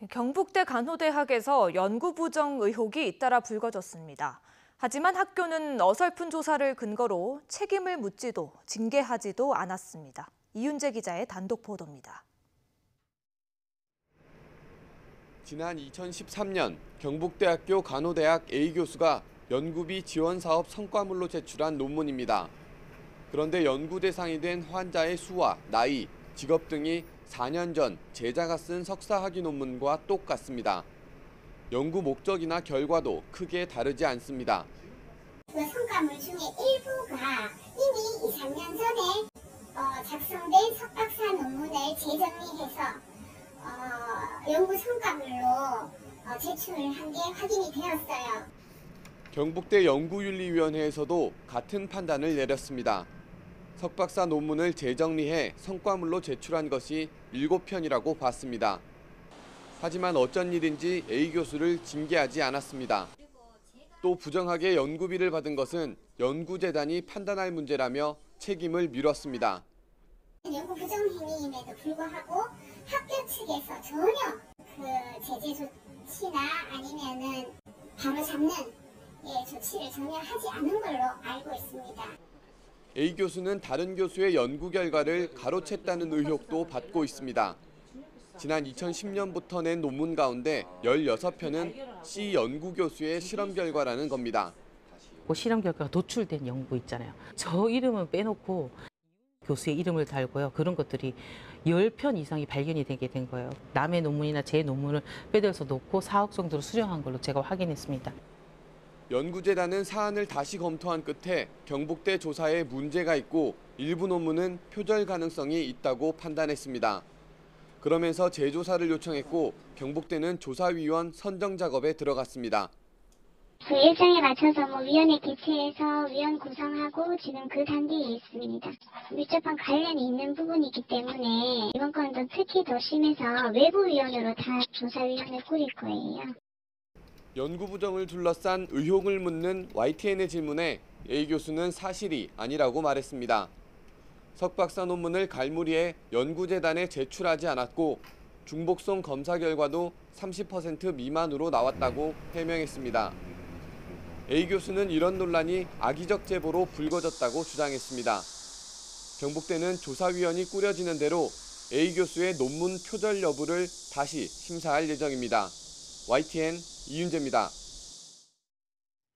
경북대 간호대학에서 연구 부정 의혹이 잇따라 불거졌습니다. 하지만 학교는 어설픈 조사를 근거로 책임을 묻지도 징계하지도 않았습니다. 이윤재 기자의 단독 보도입니다. 지난 2013년 경북대학교 간호대학 A 교수가 연구비 지원 사업 성과물로 제출한 논문입니다. 그런데 연구 대상이 된 환자의 수와 나이, 직업 등이 4년 전 제자가 쓴 석사 학위 논문과 똑같습니다. 연구 목적이나 결과도 크게 다르지 않습니다. 그 성과물 중에 일부가 이미 2, 3년 전에 작성된 석박사 논문을 재정리해서 연구 성과물로 제출한 게 확인이 되었어요. 경북대 연구윤리위원회에서도 같은 판단을 내렸습니다. 석박사 논문을 재정리해 성과물로 제출한 것이 7편이라고 봤습니다. 하지만 어쩐 일인지 A 교수를 징계하지 않았습니다. 또 부정하게 연구비를 받은 것은 연구재단이 판단할 문제라며 책임을 미뤘습니다. 연구 부정 행위임에도 불구하고 학교 측에서 전혀 그 제재 조치나 아니면은 바로 잡는 조치를 전혀 하지 않은 걸로 알고 있습니다. A 교수는 다른 교수의 연구 결과를 가로챘다는 의혹도 받고 있습니다. 지난 2010년부터 낸 논문 가운데 16편은 C 연구 교수의 실험 결과라는 겁니다. 실험 결과가 도출된 연구 있잖아요. 저 이름은 빼놓고 교수의 이름을 달고요. 그런 것들이 10편 이상이 발견이 되게 된 거예요. 남의 논문이나 제 논문을 빼들어서 놓고 4억 정도로 수령한 걸로 제가 확인했습니다. 연구재단은 사안을 다시 검토한 끝에 경북대 조사에 문제가 있고 일부 논문은 표절 가능성이 있다고 판단했습니다. 그러면서 재조사를 요청했고 경북대는 조사위원 선정 작업에 들어갔습니다. 그 일정에 맞춰서 위원회 개최해서 위원 구성하고 지금 그 단계에 있습니다. 밀접한 관련이 있는 부분이 있기 때문에 이번 건도 특히 더 심해서 외부위원으로 다 조사위원을 꾸릴 거예요. 연구 부정을 둘러싼 의혹을 묻는 YTN의 질문에 A 교수는 사실이 아니라고 말했습니다. 석박사 논문을 갈무리해 연구재단에 제출하지 않았고 중복성 검사 결과도 30% 미만으로 나왔다고 해명했습니다. A 교수는 이런 논란이 악의적 제보로 불거졌다고 주장했습니다. 경북대는 조사위원이 꾸려지는 대로 A 교수의 논문 표절 여부를 다시 심사할 예정입니다. YTN 이윤재입니다.